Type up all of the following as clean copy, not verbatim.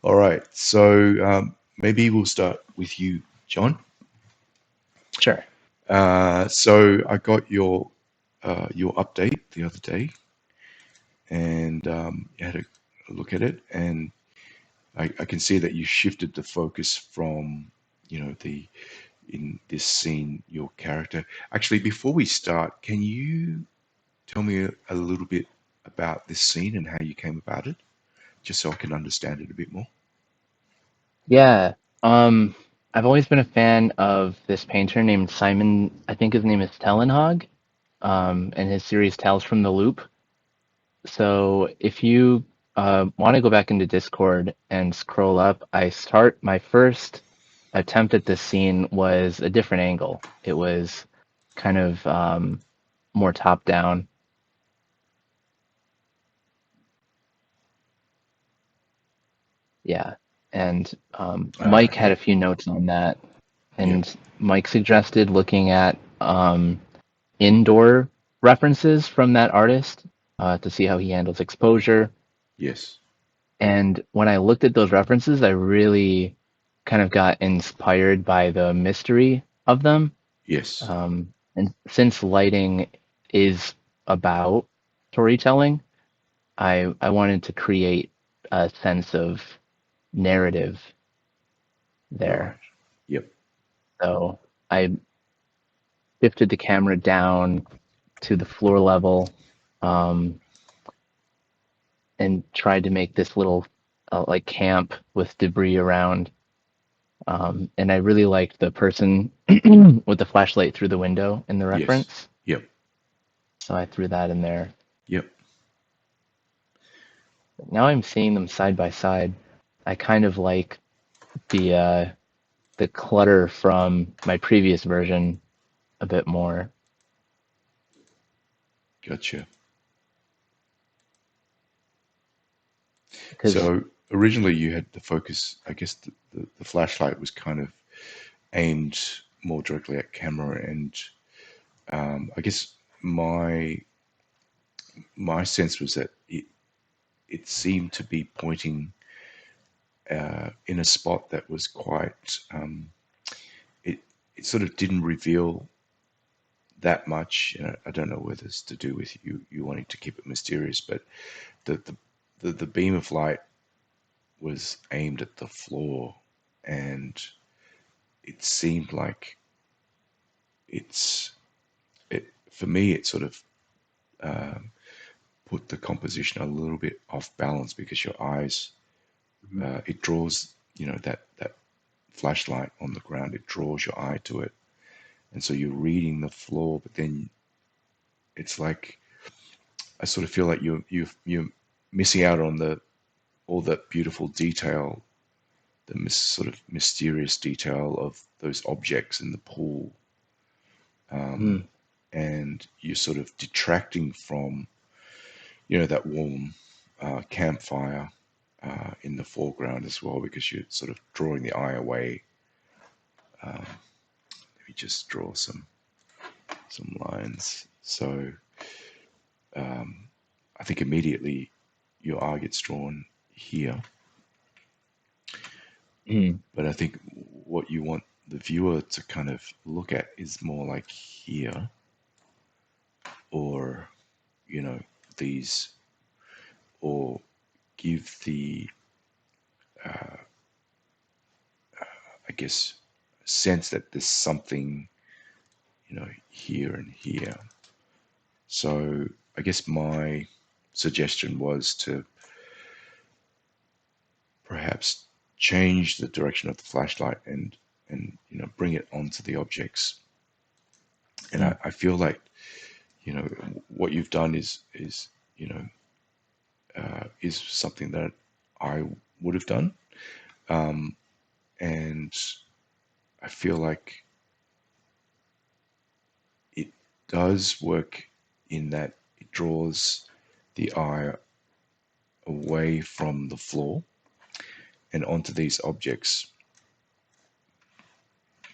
All right. So maybe we'll start with you, John. Sure. So I got your update the other day, and you had a look at it, and I can see that you shifted the focus from, the in this scene, your character. Actually, before we start, can you tell me a little bit about this scene and how you came about it, just so I can understand it a bit more? Yeah. Um, I've always been a fan of this painter named Simon. I think his name is Tellenhag, and his series Tales from the Loop. So if you want to go back into Discord and scroll up, my first attempt at this scene was a different angle. It was kind of more top down. Yeah. And Mike had Yep. a few notes on that, Yep. and Mike suggested looking at indoor references from that artist to see how he handles exposure. Yes. And when I looked at those references, I really kind of got inspired by the mystery of them. Yes. And since lighting is about storytelling, I wanted to create a sense of narrative there. Right. Yep. So I shifted the camera down to the floor level, um, and tried to make this little like camp with debris around. And I really liked the person with the flashlight through the window in the Yes. reference, Yep. so I threw that in there. Yep. Now I'm seeing them side by side. I kind of like the uh, the clutter from my previous version a bit more Gotcha. because So originally you had the focus, I guess the flashlight was kind of aimed more directly at camera, and I guess my sense was that it seemed to be pointing in a spot that was quite it it sort of didn't reveal that much. I don't know whether it's to do with you wanting to keep it mysterious, but the the the beam of light was aimed at the floor, and it seemed like it's it for me. It sort of um, put the composition a little bit off balance because your eyes it draws that flashlight on the ground. It draws your eye to it, and so you're reading the floor, but then it's like I sort of feel like you're missing out on the all that beautiful detail, the sort of mysterious detail of those objects in the pool, mm, and you're sort of detracting from that warm campfire in the foreground as well because you're sort of drawing the eye away. Let me just draw some lines. So I think immediately your eye gets drawn here, mm, but I think what you want the viewer to kind of look at is more like here, or these, or give the I guess sense that there's something here and here. So I guess my suggestion was to perhaps change the direction of the flashlight and bring it onto the objects. And mm. I feel like what you've done is is something that I would have done, and I feel like it does work in that it draws the eye away from the floor and onto these objects.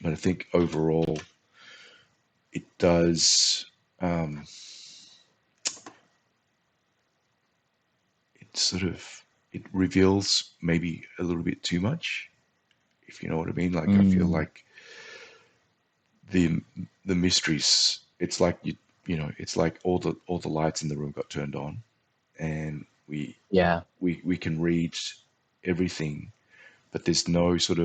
But I think overall it does it sort of it reveals maybe a little bit too much, if you know what I mean. Like I feel Mm, like the the mysteries. It's like it's like all the lights in the room got turned on, and yeah. we can read everything, but there's no sort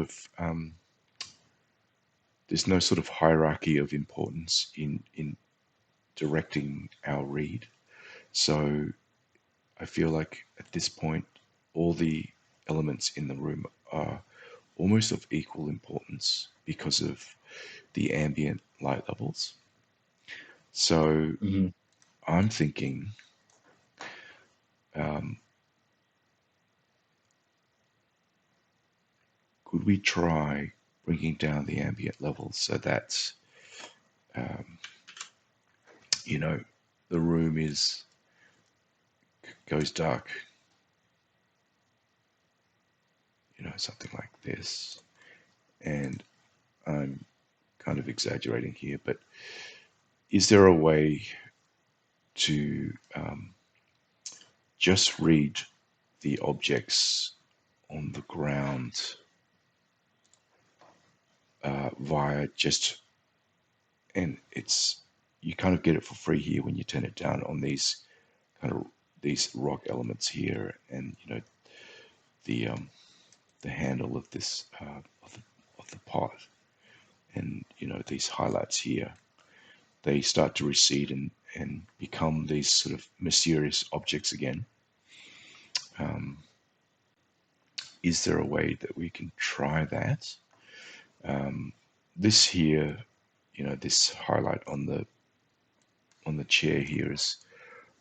of hierarchy of importance in directing our read. So I feel like at this point, all the elements in the room are almost of equal importance because of the ambient light levels. So Hmm. I'm thinking, um, could we try bringing down the ambient levels so that um, you know the room is goes dark, something like this. And I'm kind of exaggerating here, but is there a way to just read the objects on the ground via just, and it's, you kind of get it for free here when you turn it down on these kind of these rock elements here, and the handle of this of the pot, and these highlights here, they start to recede and become these sort of mysterious objects again. Um, is there a way that we can try that? Um, this here, this highlight on the chair here is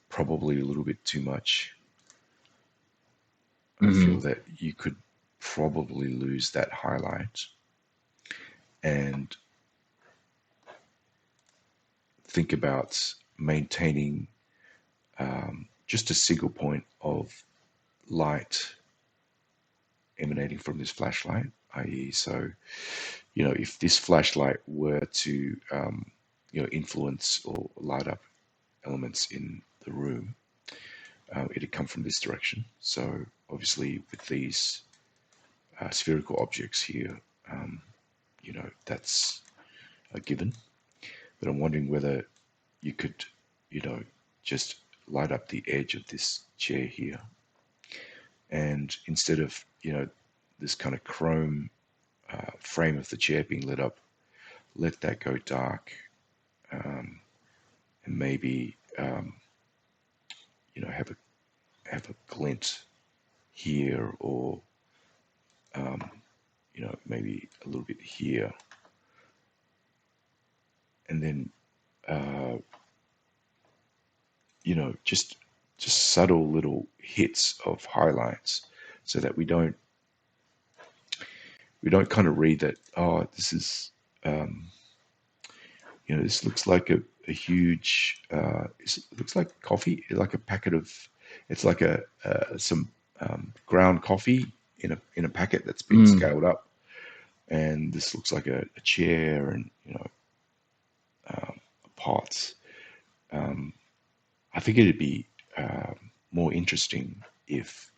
probably a little bit too much. I Hmm. feel that you could probably lose that highlight and think about maintaining just a single point of light emanating from this flashlight, i.e., so if this flashlight were to influence or light up elements in the room, it'd come from this direction. So obviously, with these spherical objects here, that's a given. But I'm wondering whether you could, you know, just light up the edge of this chair here, and instead of this kind of chrome frame of the chair being lit up, let that go dark, um, and maybe have a glint here, or maybe a little bit here, and then uh, just subtle little hits of highlights, so that we don't kind of read that, oh, this is um, this looks like a huge it looks like coffee, like a packet of, it's like a some ground coffee in a packet that's been Mm, scaled up, and this looks like a chair, and pots. um, I think it'd be more interesting if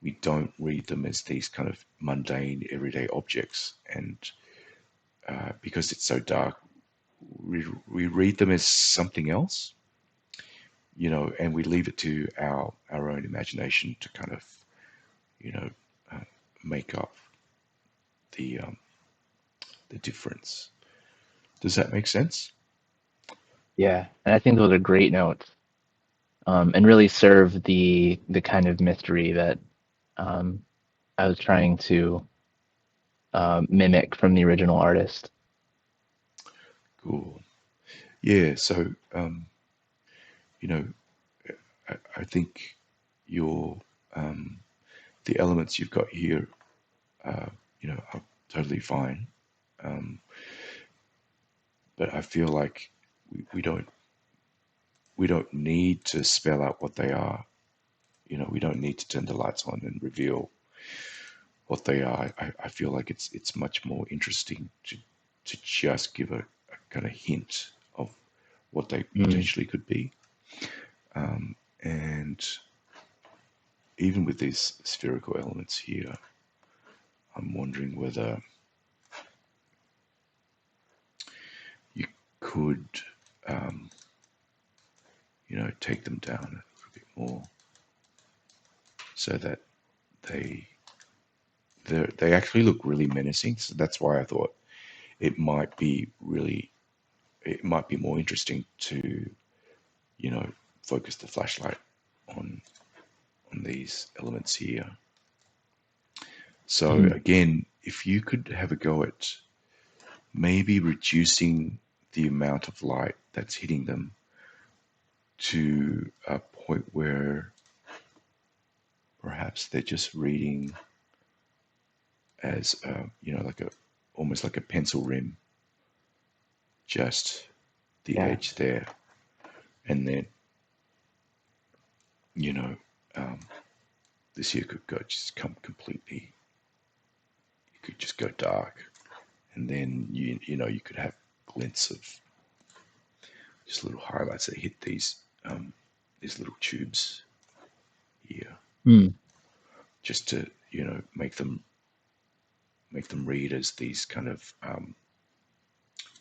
we don't read them as these kind of mundane everyday objects, and because it's so dark, we read them as something else, and we leave it to our own imagination to kind of you know uh, make up the difference. Does that make sense? yeah, and I think those are great notes, and really serve the kind of mystery that um, I was trying to mimic from the original artist. Cool. Yeah. So you know, I think your the elements you've got here, uh, are totally fine. Um, but I feel like we don't need to spell out what they are. We don't need to turn the lights on and reveal what they are. I feel like it's much more interesting to just give a kind of hint of what they Mm, potentially could be. And even with these spherical elements here, I'm wondering whether you could, um, take them down a little bit more so that they they actually look really menacing. So that's why I thought it might be really it might be more interesting to you know focus the flashlight on these elements here. So Mm. again, if you could have a go at maybe reducing the amount of light that's hitting them to a point where perhaps they're just reading as like a almost like a pencil rim, just the Yeah. edge there, and then you know um, this here could go just come completely. You could just go dark, and then you could have glints of just little highlights that hit these little tubes here, Mm. just to make them read as these kind of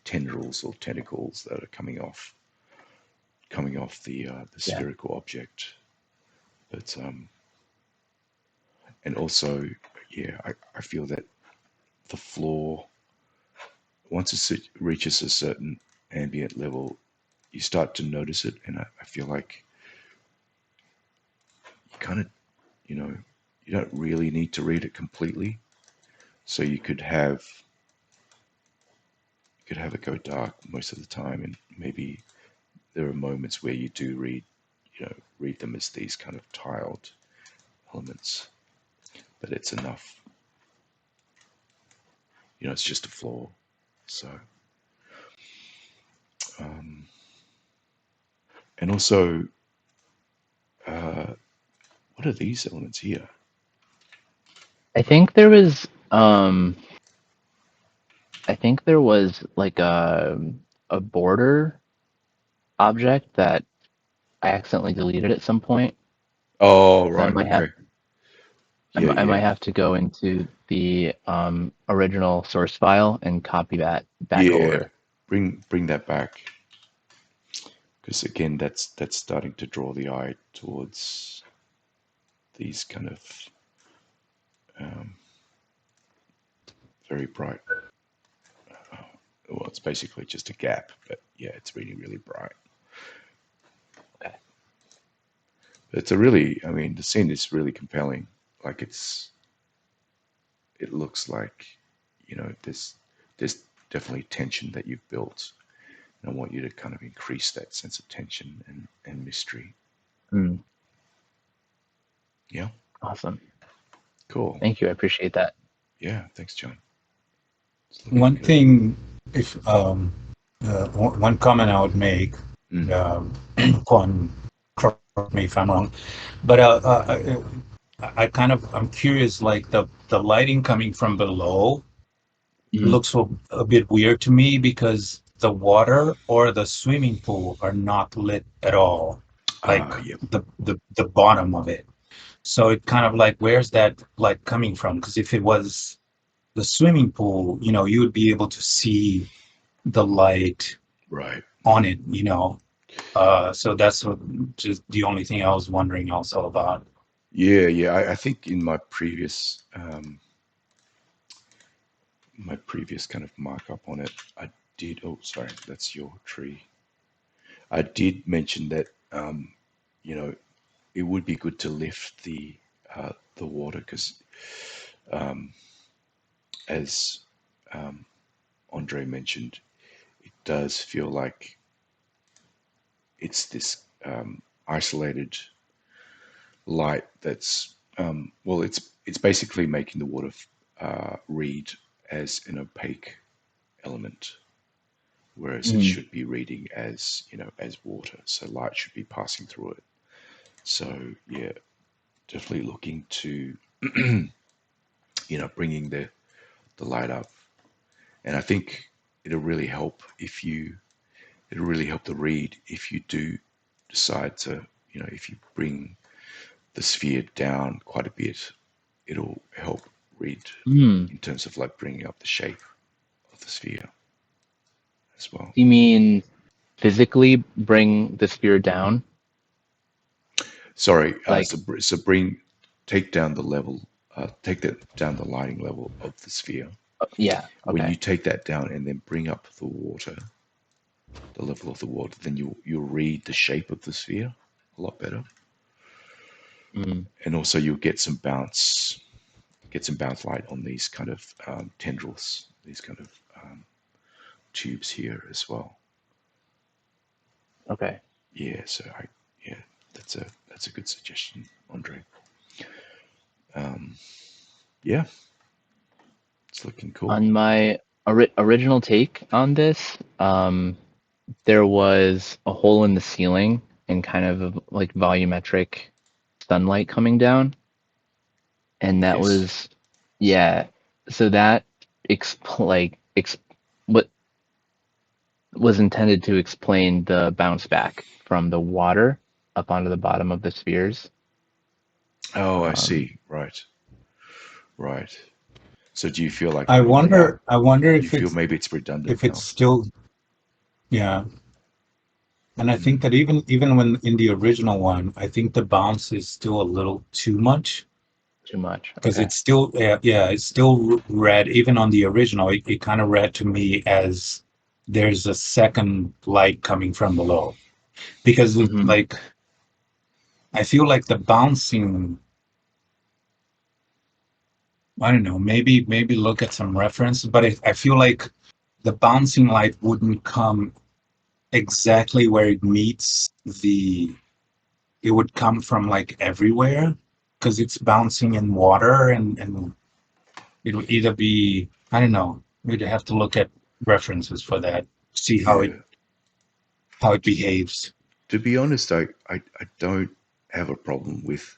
tendrils or tentacles that are coming off the Yeah. spherical object. But and also, yeah, I feel that the floor, once it reaches a certain ambient level, you start to notice it, and I feel like you kind of, you know, you don't really need to read it completely. So you could have it go dark most of the time, and maybe there are moments where you do read them as these kind of tiled elements, but it's enough. It's just a floor. So, um, and also, uh, what are these elements here? I think there was I think there was like a border object that I accidentally deleted at some point. Oh, So right. Okay. Yeah, I might yeah, have to go into the original source file and copy that back yeah. over. Bring that back because again, that's starting to draw the eye towards these kind of um, very bright. Uh, well, it's basically just a gap, but yeah, it's really bright. Okay. It's a really, I mean, the scene is really compelling. Like it looks like, there's definitely tension that you've built, and I want you to kind of increase that sense of tension and mystery. Mm, Yeah, awesome. cool. Thank you. I appreciate that. Yeah, thanks, John. It's looking One good. thing, if one comment I would make, Mm. um, Quan, correct me if I'm wrong, but I'm curious, like the lighting coming from below Mm, looks a bit weird to me because the water or the swimming pool are not lit at all, like Yep. the bottom of it. So it kind of like, where's that light coming from? Because if it was the swimming pool, you would be able to see the light Right. on it, so that's just the only thing I was wondering also about. Yeah, yeah. I think in my previous kind of markup on it, I did. Oh, sorry, that's your tree. I did mention that you know it would be good to lift the water because um, as um, Andre mentioned, it does feel like it's this isolated light that's well, it's basically making the water read as an opaque element, whereas it mm, should be reading as as water. So light should be passing through it. So yeah, definitely looking to bringing the light up, and I think it'll really help if you it'll really help the read if you do decide to if you bring the sphere down quite a bit, it'll help read Hmm. in terms of like bringing up the shape of the sphere as well. You mean physically bring the sphere down? Sorry, Like, so bring take down the level, take that down the lighting level of the sphere. yeah, When okay. you take that down and then bring up the water, the level of the water, then you'll read the shape of the sphere a lot better, Mm, and also you'll get some bounce light on these kind of tendrils, these kind of tubes here as well. okay. Yeah, so yeah, that's a good suggestion, Andre. Um, yeah, it's looking cool. On my original take on this, there was a hole in the ceiling and kind of like volumetric sunlight coming down, and that Yes. was, yeah. So that what was intended to explain the bounce back from the water up onto the bottom of the spheres. Oh, I Um, see. Right, right. So do you feel like I maybe now wonder. I wonder you feel maybe it's redundant if it's now? still, yeah. And I think Mm, that even when in the original one, I think the bounce is still a little too much too much. because Okay. it's still, yeah, it's still read. Even on the original, it kind of read to me as there's a second light coming from below. Because Hmm. like I feel like the bouncing, I don't know, maybe look at some reference, but I feel like the bouncing light wouldn't come exactly where it meets the it would come from like everywhere because it's bouncing in water and it would either be I don't know. We'd have to look at references for that, see yeah. how it behaves. To be honest, I don't have a problem with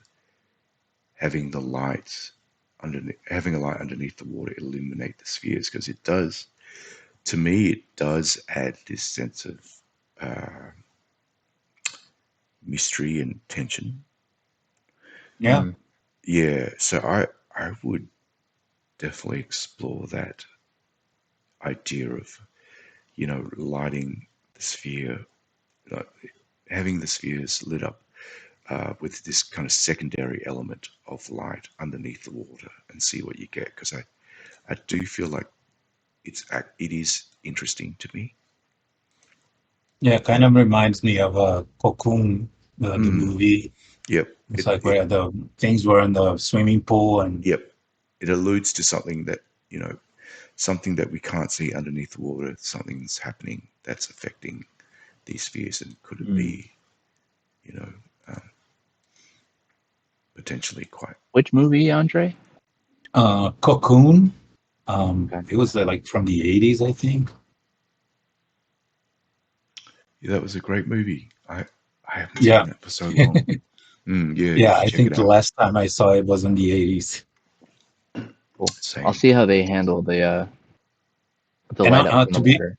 having the lights underneath, having a light underneath the water illuminate the spheres because it does. To me, it does add this sense of uh, mystery and tension. Yeah. Yeah, so I would definitely explore that idea of lighting the sphere, like, having the spheres lit up with this kind of secondary element of light underneath the water and see what you get because I do feel like it is interesting to me. Yeah, it kind of reminds me of Cocoon, the Mm, movie. yep. It's like where the things were in the swimming pool and Yep. It alludes to something that we can't see underneath the water, something's happening that's affecting these spheres, and could it Mm. be, you know, um, potentially quite. Which movie, Andre? Cocoon. Okay. It was like from the 80s, I think. Yeah, that was a great movie. I haven't seen Yeah. that for so long. Yeah, you Yeah, should I check it think the out. last time I saw it was in the 80s. Cool. I'll Same. see how they handle the And light up from the to be water.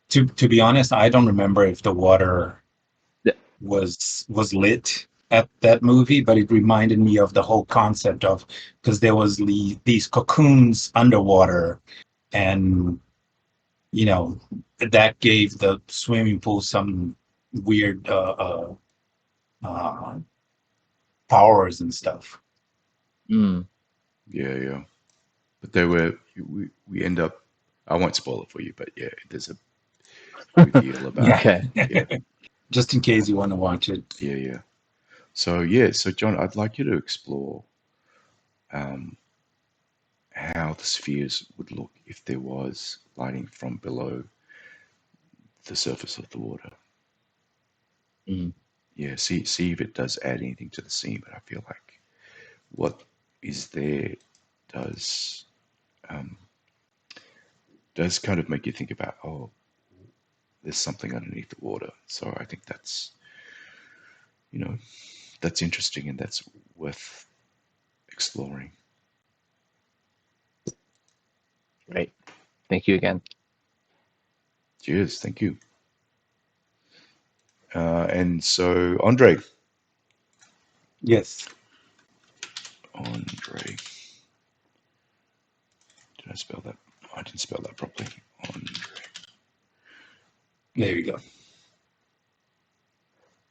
to be honest, I don't remember if the water The- was lit at that movie, but it reminded me of the whole concept of because there was these cocoons underwater, and you know that gave the swimming pool some weird uh, powers and stuff. Mm. Yeah, yeah. But they were we end up. I won't spoil it for you, but yeah, there's a reveal about Yeah, it. Okay. Yeah, just in case you want to watch it. yeah, yeah. So yeah, so John, I'd like you to explore um, how the spheres would look if there was lighting from below the surface of the water. Mm. Yeah, see if it does add anything to the scene. But I feel like what is there does um, does kind of make you think about, oh, there's something underneath the water. So I think you know that's interesting and that's worth exploring. Great. Thank you again. Cheers, thank you. And so Andre, Yes. Andre. Did I spell that? I didn't spell that properly. Andre. There you go.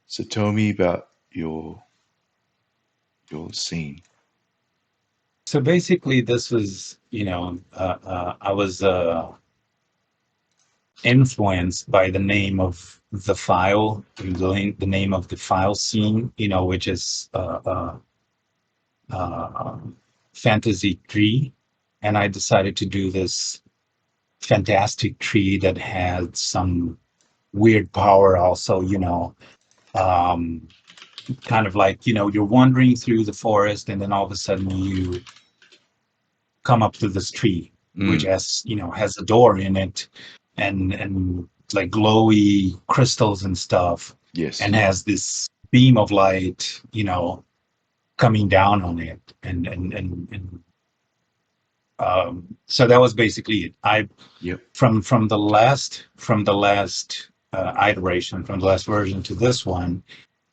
So tell me about your scene. So basically, this was, I was influenced by the name of the file, the name of the file scene, which is fantasy tree, and I decided to do this fantastic tree that had some weird power also, um, kind of like, you're wandering through the forest and then all of a sudden you come up to this tree, which Mm, has a door in it and like glowy crystals and stuff, yes. and has this beam of light, coming down on it. So that was basically it. I Yep. from the last iteration, from the last version to this one,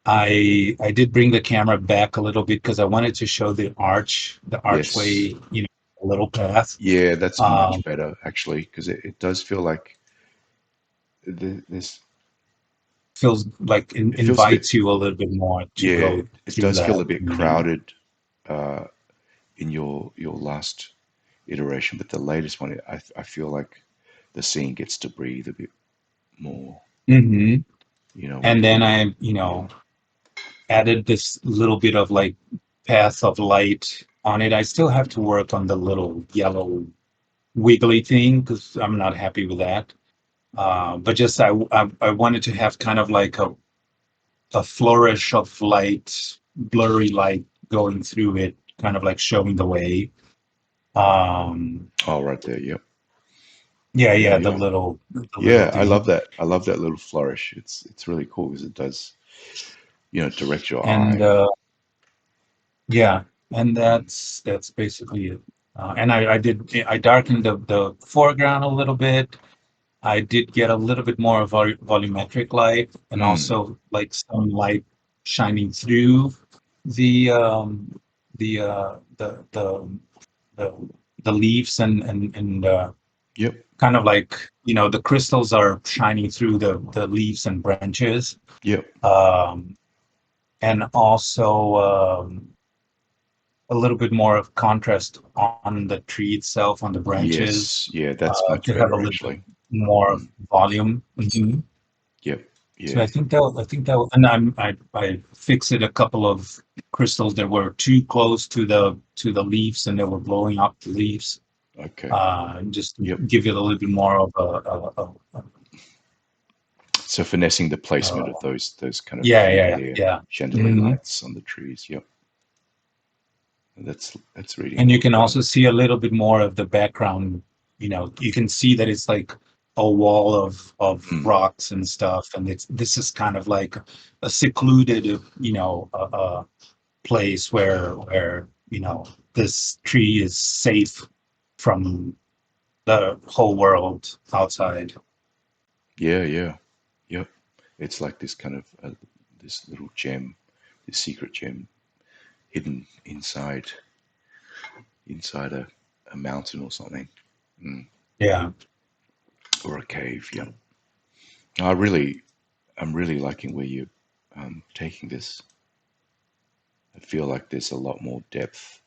I did bring the camera back a little bit because I wanted to show the Yes. archway, a little path. Yeah, that's much Um, better actually, because it does feel like this. feels like It feels a bit. invites you a little bit more to Yeah, go it through does feel that. a bit crowded uh, in your last iteration, but the latest one, I feel like the scene gets to breathe a bit more. Hmm. With And then the I, yeah. added this little bit of like path of light on it. I still have to work on the little yellow wiggly thing because I'm not happy with that. But just I wanted to have kind of like a flourish of light, blurry light going through it, kind of like showing the way. Um, Oh, right there. Yep. yeah, Yeah, yeah, yeah. the little Yeah, I thing. love that. I love that little flourish. It's really cool because it does, direct your And eye. yeah, and Mm. that's basically it. And I darkened the foreground a little bit. I did get a little bit more volumetric light, and Mm. also like some light shining through the the the leaves, and Yep. kind of like, the crystals are shining through the leaves and branches, Yep. um, and also a little bit more of contrast on the tree itself, on the branches, Yes. Yeah, that's much to have a better little bit actually. more Mm. volume. Mhm. Yep. So Yeah. I think that, and I fixed a couple of crystals that were too close to the leaves, and they were blowing up the leaves. Okay. Just to Yep. give it a little bit more of So finessing the placement a of those kind of yeah, yeah, yeah. chandelier Hmm. lights on the trees. Yep. That's really And you can cool. also see a little bit more of the background. You can see that it's like a wall of Mm. rocks and stuff, and this is kind of like a secluded, place where this tree is safe from the whole world outside. Yeah. Yeah. Yep. It's like this kind of this little gem, this secret gem hidden inside a mountain or something, mm. Yeah. Or a cave. Yeah, I'm really liking where you're taking this. I feel like there's a lot more depth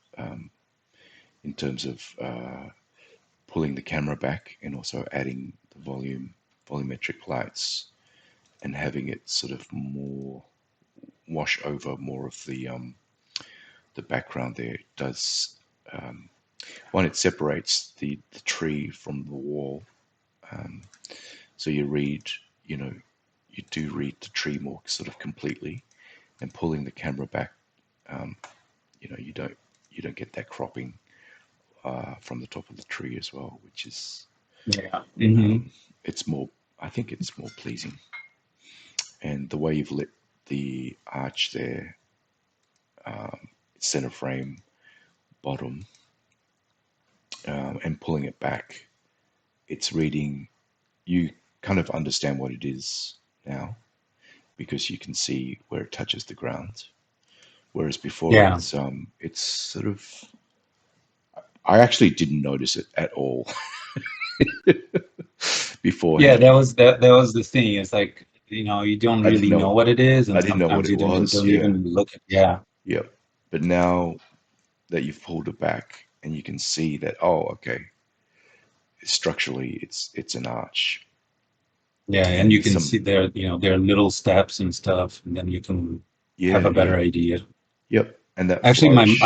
in terms of pulling the camera back and also adding the volumetric lights and having it sort of more wash over more of the background there. It does um, one, it separates the tree from the wall. Um, so you know, you do read the tree more sort of completely, and pulling the camera back, um, you don't get that cropping from the top of the tree as well, which is Yeah. Hmm. it's more. I think it's more pleasing, and the way you've lit the arch there, center frame, bottom, and pulling it back, it's reading. You kind of understand what it is now because you can see where it touches the ground. whereas before Yeah. it's sort of, I actually didn't notice it at all Yeah, beforehand. that was the thing. It's like, you don't I didn't really know know what it is, I and didn't know what sometimes it you was. don't Yeah, even look at. Yeah. yep. But now that you've pulled it back and you can see that, oh, okay, structurally it's an arch Yeah, and you and can some, see there are little steps and stuff, and then you can have yeah, a yeah, better idea. yep, and that Actually, flourish.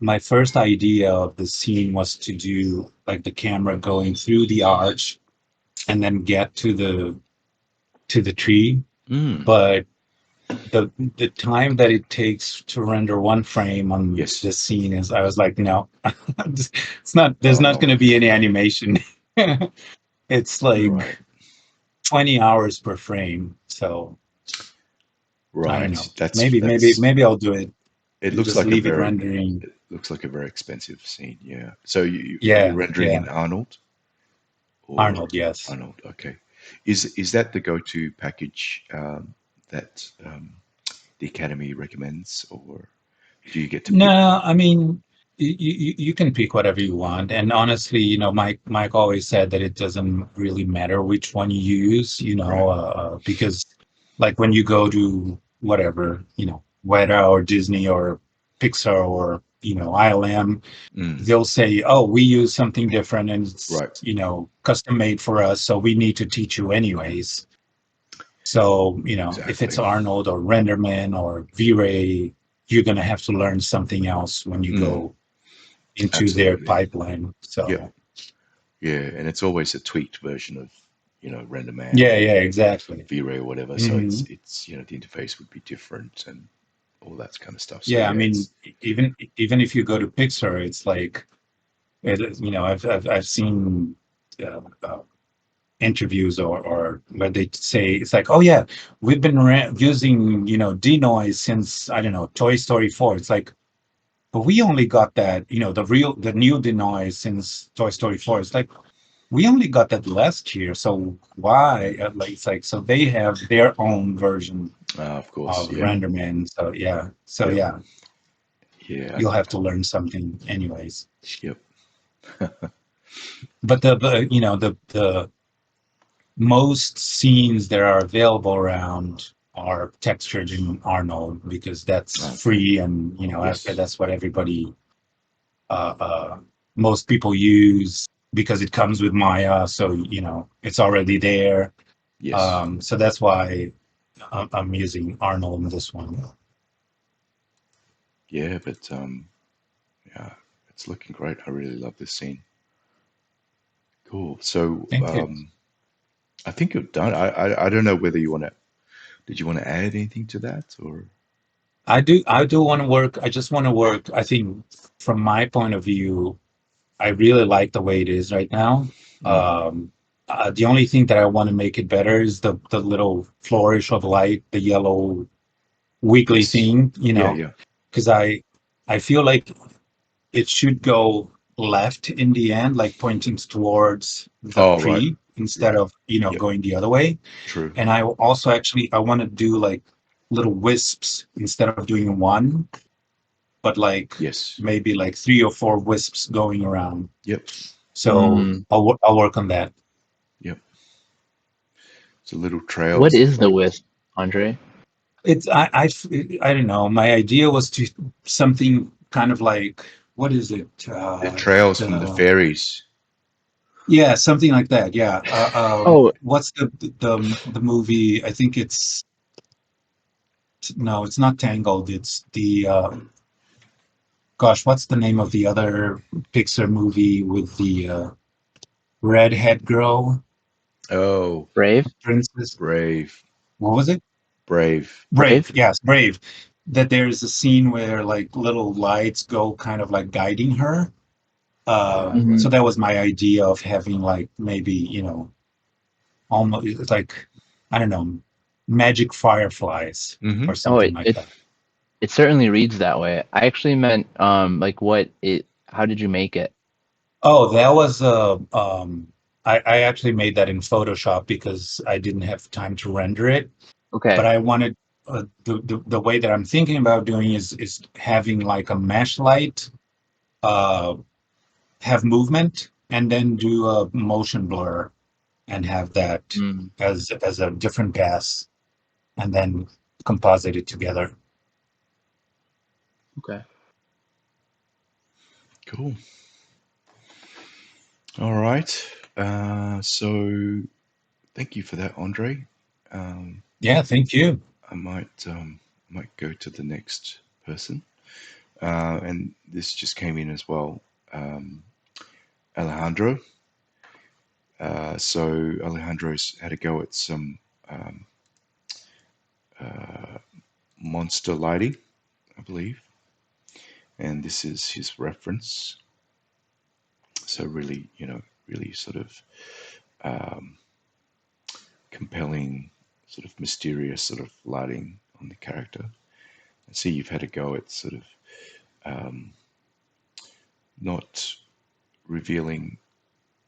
my first idea of the scene was to do like the camera going through the arch and then get to the tree, Mm, but the time that it takes to render one frame on yes. this scene is, I was like, no, it's not. There's not Oh, going to be any animation. It's right, like 20 hours per frame, so I don't know. right. Maybe I'll do it It and looks just like a leave it very rendering. it looks like a very expensive scene. Yeah. So you're Yeah, rendering yeah. in Arnold or Arnold, yes. Arnold? Okay. Is that the go-to package that the Academy recommends, or do you get to pick? No, I mean, you can pick whatever you want. And honestly, Mike always said that it doesn't really matter which one you use, Right. because like when you go to whatever, Weta or Disney or Pixar or, ILM, Mm, they'll say, oh, we use something different and it's, right. custom made for us. So we need to teach you anyways. So, if it's Exactly. Arnold or Renderman or V-Ray, you're going to have to learn something else when you Mm, go into their absolutely. pipeline. Yep. So, Yeah, and it's always a tweaked version of, Render Man yeah, or yeah, exactly. V-Ray or whatever. So Hmm. it's the interface would be different and all that kind of stuff. So Yeah, I yeah, mean, even if you go to Pixar, it's like, I've seen interviews or where they say it's like, oh yeah, we've been using denoise since, I don't know, Toy Story 4. It's like, but we only got that, the new denoise since Toy Story 4. It's like, we only got that last year. So why? Like, it's like, so they have their own version of course. of Yeah. Renderman. So yeah. So Yep. yeah, Yeah. you'll have to learn something anyways. Yep. But the most scenes that are available around are textured in Arnold because that's Okay. free, and Yes. that's what everybody, uh, uh, most people use because it comes with Maya, so it's already there. Yes. So that's why I'm using Arnold in this one. Yeah, but yeah, it's looking great. I really love this scene. Cool. So Thank you. I think you're done. I don't know whether you want to. Did you want to add anything to that or? I do want to work. I just want to work. I think from my point of view, I really like the way it is right now. Mm, The only thing that I want to make it better is the little flourish of light, the yellow wiggly yes. thing, Yeah. Yeah. because I feel like it should go left in the end, like pointing towards the Oh, right. tree instead Right. of Yep. going the other way. True. And I also actually I want to do like little wisps instead of doing one, but like Yes. maybe like three or four wisps going around. Yep. So Mm, I'll work on that. Yep. So little what trails, is the like wisp, Andre? It's I don't know. My idea was to something kind of like, what is it? the trails from the The fairies. Yeah, something like that. Yeah. Oh, What's the movie? I think it's no, it's not Tangled. It's the gosh, what's the name of the other Pixar movie with the redhead girl, Oh, Brave, princess? brave, What was it? brave. Brave. Brave. Yes, Brave. That there's a scene where like little lights go kind of like guiding her. Ah, Hmm. right. So that was my idea of having like maybe, almost it's like, I don't know, magic fireflies Mm-hmm. or Oh, something like that. it certainly reads that way. I actually meant like what it. How did you make it? Oh, that was I actually made that in Photoshop because I didn't have time to render it, but Okay. I wanted the way that I'm thinking about doing is having like a mesh light, uh, have movement, and then do a motion blur and have that Mm, as a different gas, and then composite it together. okay. Cool. All right. So thank you for that, Andre. Um, Yeah, thank you. I might go to the next person. And this just came in as well. Um, Alejandro. So Alejandro's had a go at some um, uh, monster lighting, I believe, and this is his reference. So really, really sort of um, compelling, sort of mysterious sort of lighting on the character. I see you've had a go at sort of um, not revealing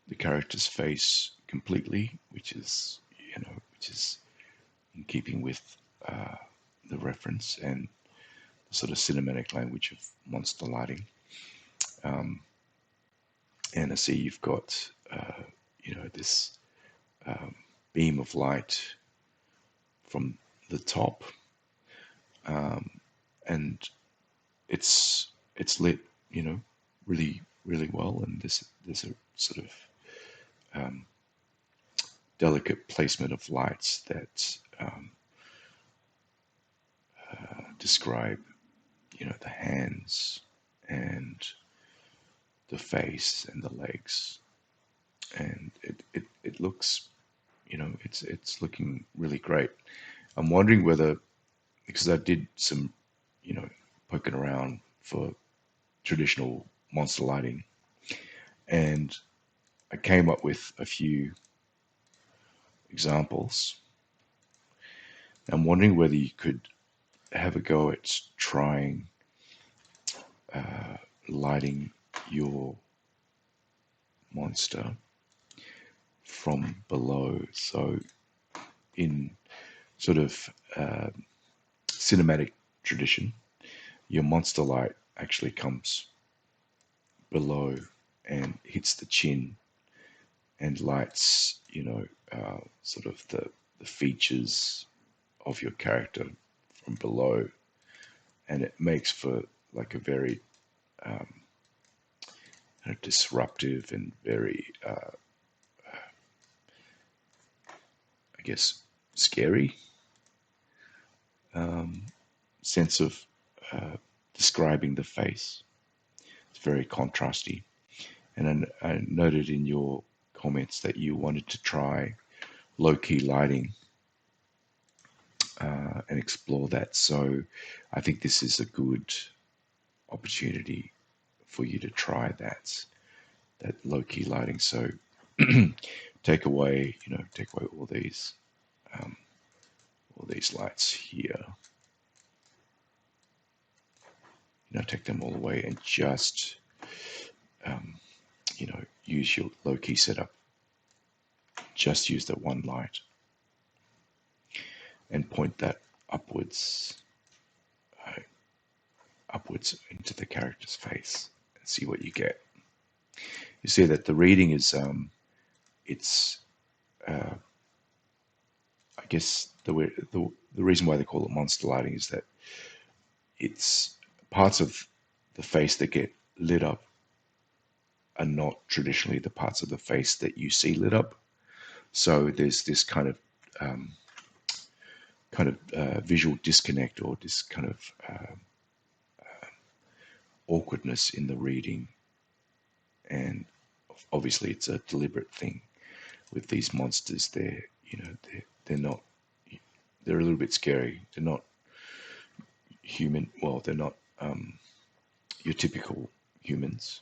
the character's face completely, which is in keeping with uh, the reference and the sort of cinematic language of monster lighting. Um, and I see you've got this um, beam of light from the top, um, and it's lit, really really well, and there's a sort of um, delicate placement of lights that describe, the hands and the face and the legs, and it looks, it's looking really great. I'm wondering whether, because I did some, poking around for traditional monster lighting, and I came up with a few examples. I'm wondering whether you could have a go at trying uh, lighting your monster from below. So, in sort of cinematic tradition, your monster light actually comes below and hits the chin and lights, sort of the features of your character from below, and it makes for like a very um, disruptive and very, I guess, scary um, sense of uh, describing the face. It's very contrasty. And I noted in your comments that you wanted to try low key lighting and explore that. So I think this is a good opportunity for you to try that low key lighting. So take away um, all these lights here. Take them all away and just um, use your low key setup. Just use the one light and point that upwards, uh, upwards into the character's face and see what you get. You see that the reading is, it's, uh, I guess the reason why they call it monster lighting is that it's parts of the face that get lit up are not traditionally the parts of the face that you see lit up. So there's this um, visual disconnect, or this kind of awkwardness in the reading, and obviously it's a deliberate thing with these monsters. They're not, they're a little bit scary. They're not human. Well, they're not your typical humans.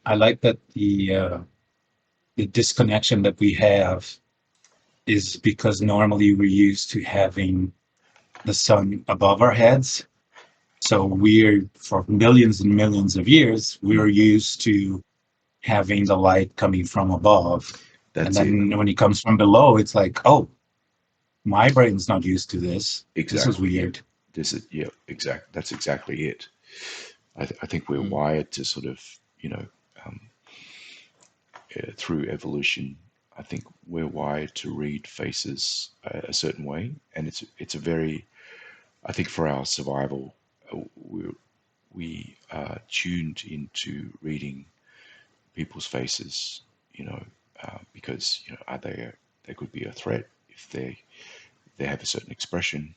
I like that the disconnection that we have is because normally we're used to having the sun above our heads. So we're, for millions and millions of years, we Mm. were used to having the light coming from above. And That's it. then when he comes from below, it's like, oh, my brain's not used to this. This was Exactly. Yeah. weird. This is yeah. That's exactly it. I think we're Mm. wired to sort of um, through evolution. I think we're wired to read faces a certain way, and it's a very. I think for our survival, we are tuned into reading people's faces. You know, because are they could be a threat if they have a certain expression.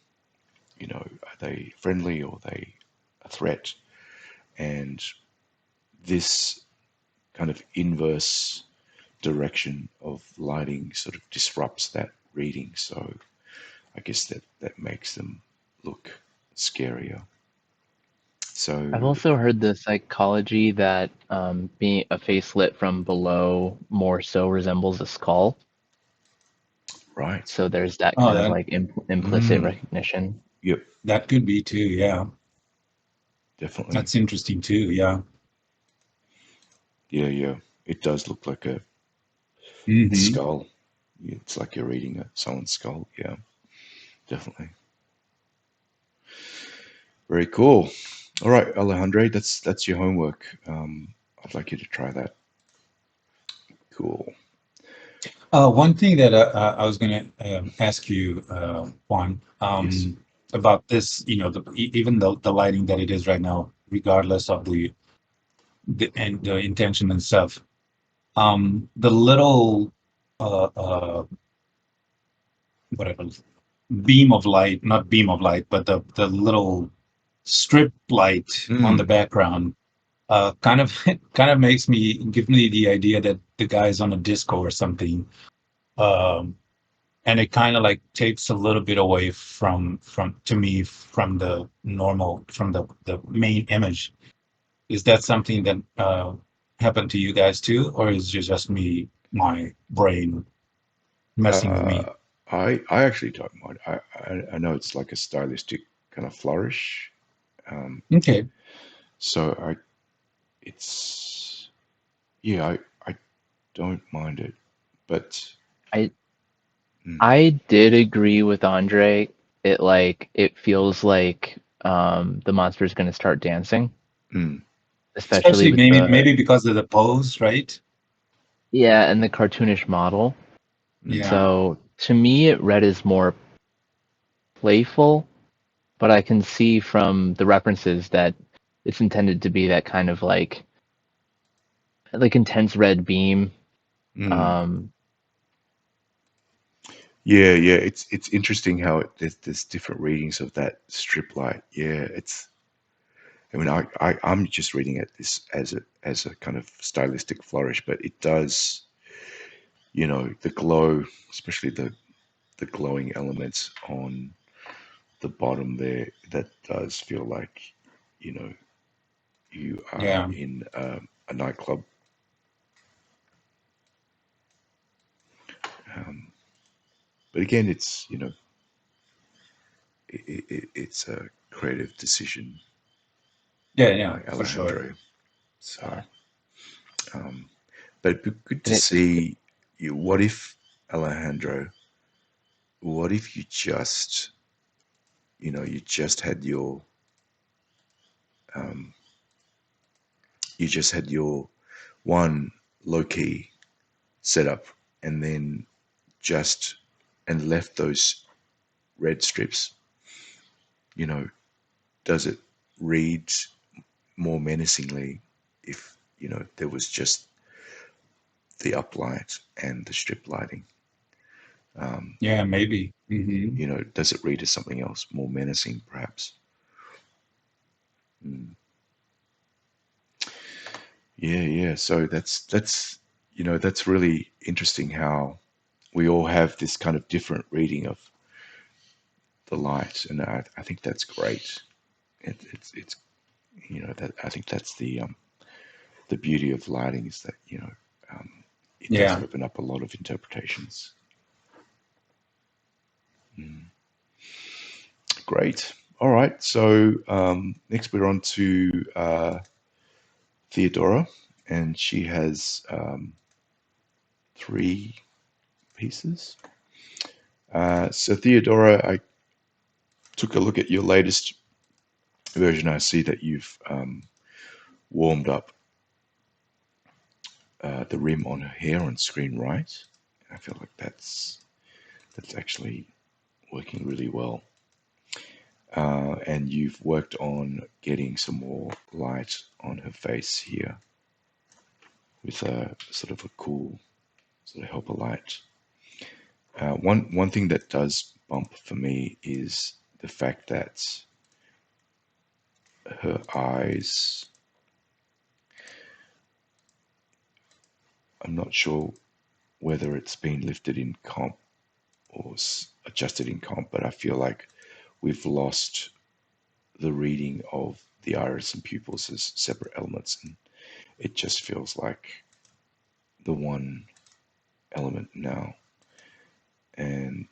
Are they friendly or are they a threat? And this kind of inverse direction of lighting sort of disrupts that reading. So I guess that makes them look scarier. I've So also heard the psychology that being a face lit from below more so resembles a skull. right, So there's that Oh, kind of that like implicit mm, recognition. yep, that could be too. Yeah, definitely, that's interesting too. Yeah. yeah, yeah. It does look like a Hmm. skull. It's like you're reading someone's skull. Yeah, definitely. Very cool. All right, Alejandro, that's your homework. I'd like you to try that. Cool. One thing that I was going to ask you, Juan, Yes. about this, even the lighting that it is right now, regardless of the intention and stuff, the little whatever beam of light, not beam of light, but the little strip light on the Mm. background, kind of kind of makes me give me the idea that the guy's on a disco or something. Um, and it kind of like takes a little bit away from to me from the normal from the main image. Is that something that happened to you guys too, or is it just me, my brain messing with Uh, me? I actually don't mind. I know it's like a stylistic kind of flourish. Um, Okay. so it's yeah, I don't mind it, but I mm, I did agree with Andre. It feels like the monster is going to start dancing, mm, especially Especially with maybe because of the pose, right? and the cartoonish model. mm, Yeah. So to me, it read as more playful, but I can see from the references that it's intended to be that kind of like intense red beam. mm. Um, Yeah, yeah. It's interesting how there's different readings of that strip light. Yeah, it's. I mean, I'm just reading it this as a kind of stylistic flourish, but it does, the glow, especially the glowing elements on the bottom there, that does feel like, you know, you are Yeah. in a nightclub. Um, but again, it's a creative decision Yeah, yeah, by for sure. Alejandro. So, um, but it'd be good and to it see you. What if, Alejandro? What if you just had um, you just had your one low key setup, and then just and left those red strips. You know, does it read more menacingly if there was just the uplight and the strip lighting? Um, Yeah, maybe. Hmm. does it read as something else more menacing, perhaps? Mm. Yeah, yeah. So that's really interesting how we all have this kind of different reading of the light, and I think that's great. It's that I think that's the beauty of lighting is that um, it does Yeah. open up a lot of interpretations. Mm. Great. All right. So next we're on to Theodora, and she has three. pieces. So Theodora, I took a look at your latest version. I see that you've warmed up the rim on her hair on screen right. I feel like that's actually working really well. And you've worked on getting some more light on her face here with a sort of a cool sort of helper light. One thing that does bump for me is the fact that her eyes, I'm not sure whether it's been lifted in comp or adjusted in comp, but I feel like we've lost the reading of the iris and pupils as separate elements, and it just feels like the one element now. And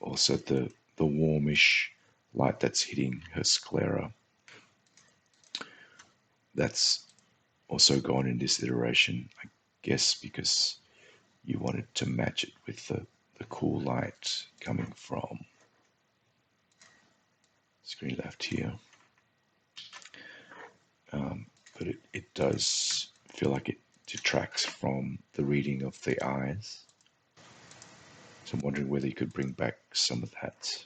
also the warmish light that's hitting her sclera, that's also gone in this iteration, I guess because you wanted to match it with the cool light coming from screen left here. But it does feel like it detracts from the reading of the eyes. So I'm wondering whether you could bring back some of that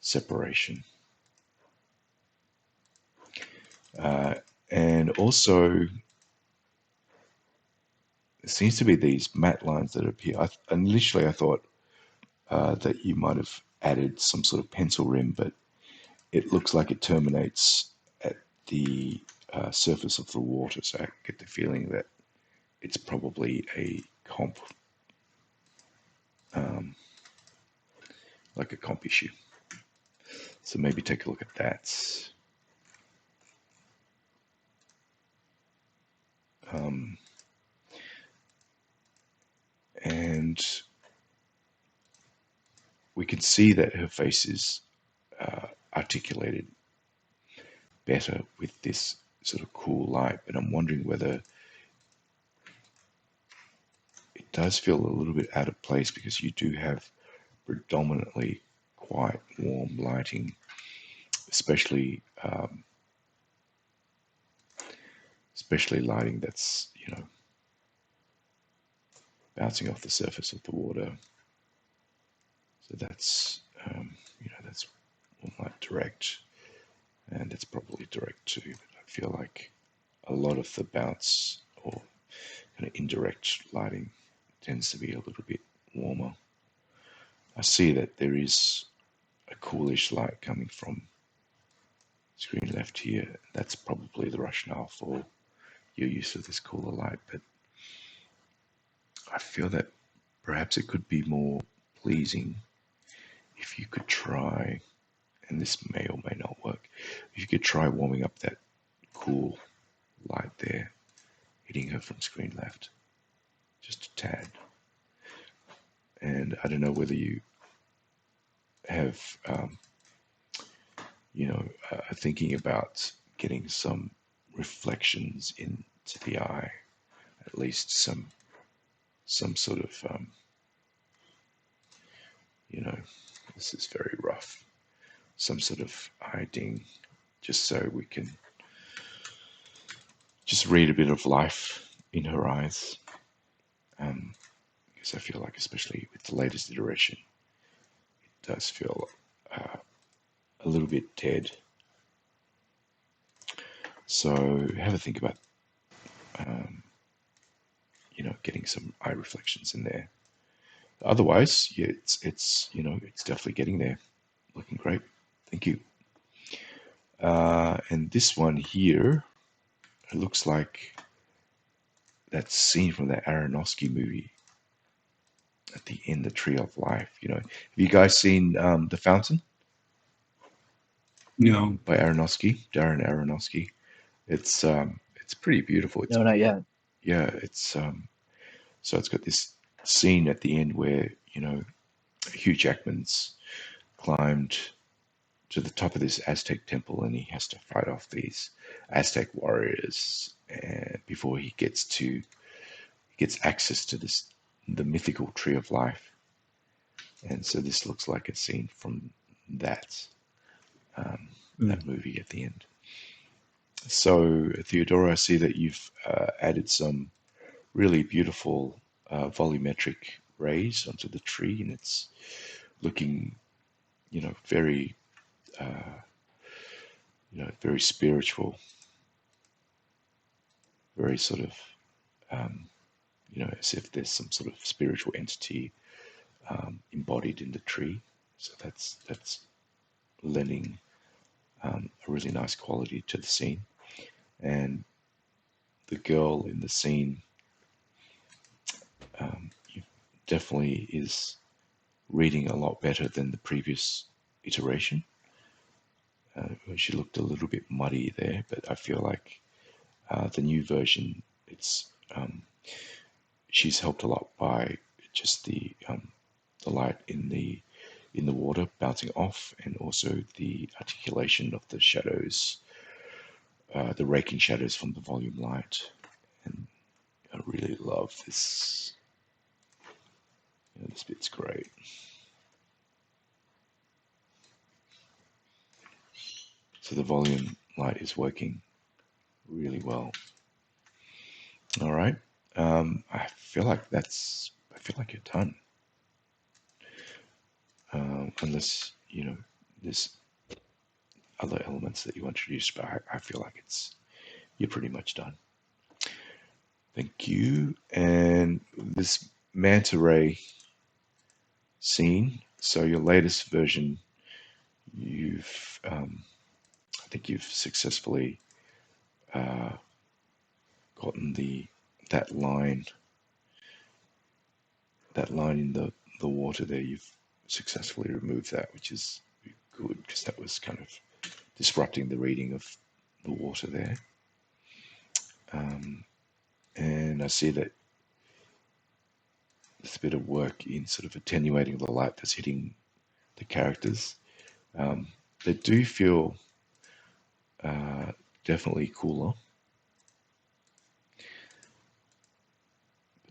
separation. And also, there seems to be these matte lines that appear. Initially, I thought that you might have added some sort of pencil rim, but it looks like it terminates at the surface of the water. So I get the feeling that it's probably a comp, like a comp issue. So maybe take a look at that. And we can see that her face is articulated better with this sort of cool light, but I'm wondering whether it does feel a little bit out of place because you do have predominantly quite warm lighting, especially lighting that's, you know, bouncing off the surface of the water. So that's, you know, that's warm light direct, and it's probably direct too. But I feel like a lot of the bounce or kind of indirect lighting tends to be a little bit warmer. I see that there is a coolish light coming from screen left here. That's probably the rationale for your use of this cooler light, but I feel that perhaps it could be more pleasing if you could try, and this may or may not work, if you could try warming up that cool light there, hitting her from screen left, just a tad. And I don't know whether you have, you know, thinking about getting some reflections into the eye, at least some sort of, you know, this is very rough, some sort of eye ding, just so we can just read a bit of life in her eyes. Because I feel like, especially with the latest iteration, it does feel a little bit dead. So have a think about, you know, getting some eye reflections in there. Otherwise, yeah, it's you know, it's definitely getting there. Looking great. Thank you. And this one here, it looks like that scene from that Aronofsky movie at the end, The Tree of Life. You know, have you guys seen The Fountain? No. By Darren Aronofsky. It's pretty beautiful. It's, No, not yet. yeah, it's so it's got this scene at the end where, you know, Hugh Jackman's climbed to the top of this Aztec temple and he has to fight off these Aztec warriors before he gets access to this the mythical Tree of Life. And so this looks like a scene from that that movie at the end. So Theodora, I see that you've added some really beautiful volumetric rays onto the tree, and it's looking, very, very spiritual, very sort of, as if there's some sort of spiritual entity embodied in the tree. So that's lending a really nice quality to the scene. And the girl in the scene definitely is reading a lot better than the previous iteration. She looked a little bit muddy there, but I feel like the new version, it's she's helped a lot by just the light in the water bouncing off, and also the articulation of the shadows, the raking shadows from the volume light. And I really love this. This bit's great. So the volume light is working really well. All right. I feel like you're done. Unless, there's other elements that you introduced, but I feel like you're pretty much done. Thank you. And this manta ray scene. So your latest version, I think you've successfully gotten that line in the water there. You've successfully removed that, which is good, because that was kind of disrupting the reading of the water there. And I see that there's a bit of work in sort of attenuating the light that's hitting the characters. They do feel definitely cooler.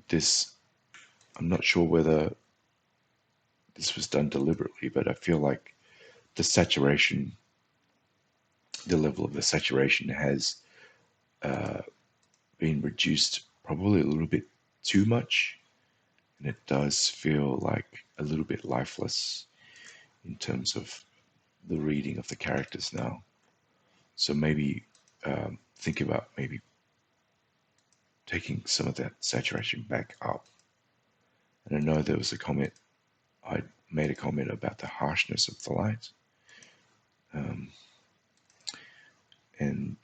But I'm not sure whether this was done deliberately, but I feel like the level of the saturation has been reduced probably a little bit too much, and it does feel like a little bit lifeless in terms of the reading of the characters now. So maybe think about maybe taking some of that saturation back up. And I know there was I made a comment about the harshness of the light. And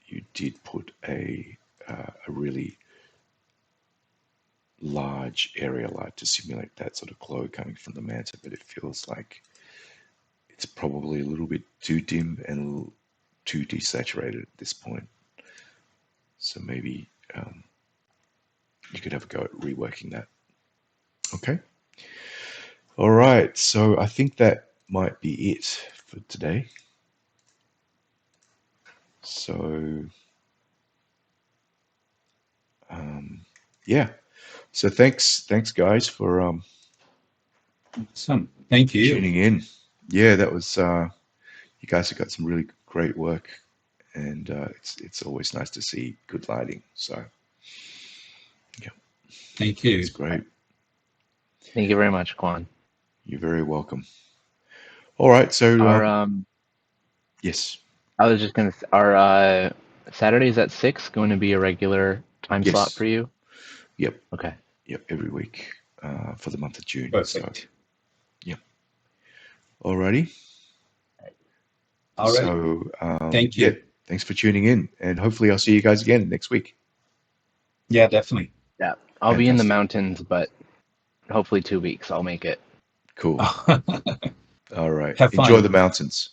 you did put a really large area light to simulate that sort of glow coming from the manta, but it feels like it's probably a little bit too dim and too desaturated at this point. So maybe you could have a go at reworking that. Okay. All right. So I think that might be it for today. So yeah. So thanks guys for Thank you. tuning in. Yeah, that was you guys have got some really great work, and it's always nice to see good lighting. So yeah, Thank you. it's great. Thank you very much, Quan. You're very welcome. All right, so Our yes, I was just gonna. Our Saturdays at 6 going to be a regular time slot yes, for you? yep, Okay. yep, every week for the month of June. Perfect. So yep. Alrighty. All right. So Thank you. yeah, thanks for tuning in, and hopefully I'll see you guys again next week. Yeah, definitely. Yeah, I'll be in the Fantastic. mountains, but hopefully 2 weeks I'll make it. Cool. All right. Have fun. Enjoy the mountains.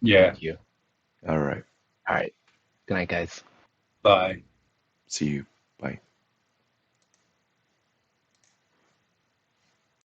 Yeah. Thank you. All right. All right. Good night, guys. Bye. See you.